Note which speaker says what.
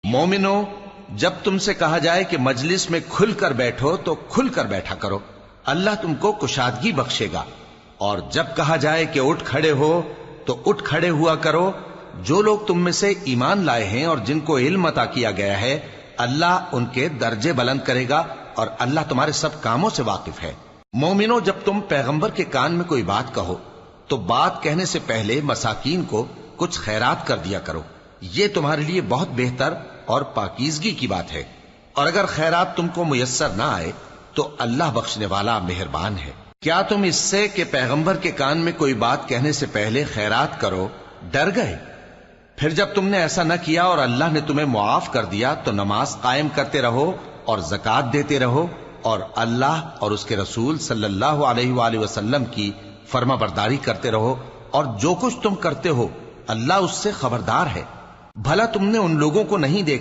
Speaker 1: مومنو، جب تم سے کہا جائے کہ مجلس میں کھل کر بیٹھو تو کھل کر بیٹھا کرو، اللہ تم کو کشادگی بخشے گا، اور جب کہا جائے کہ اٹھ کھڑے ہو تو اٹھ کھڑے ہوا کرو۔ جو لوگ تم میں سے ایمان لائے ہیں اور جن کو علم عطا کیا گیا ہے، اللہ ان کے درجے بلند کرے گا، اور اللہ تمہارے سب کاموں سے واقف ہے۔ مومنو، جب تم پیغمبر کے کان میں کوئی بات کہو تو بات کہنے سے پہلے مساکین کو کچھ خیرات کر دیا کرو، یہ تمہارے لیے بہت بہتر اور پاکیزگی کی بات ہے، اور اگر خیرات تم کو میسر نہ آئے تو اللہ بخشنے والا مہربان ہے۔ کیا تم اس سے کہ پیغمبر کے کان میں کوئی بات کہنے سے پہلے خیرات کرو ڈر گئے؟ پھر جب تم نے ایسا نہ کیا اور اللہ نے تمہیں معاف کر دیا تو نماز قائم کرتے رہو اور زکوٰۃ دیتے رہو، اور اللہ اور اس کے رسول صلی اللہ علیہ وآلہ وسلم کی فرما برداری کرتے رہو، اور جو کچھ تم کرتے ہو اللہ اس سے خبردار ہے۔ بھلا تم نے ان لوگوں کو نہیں دیکھا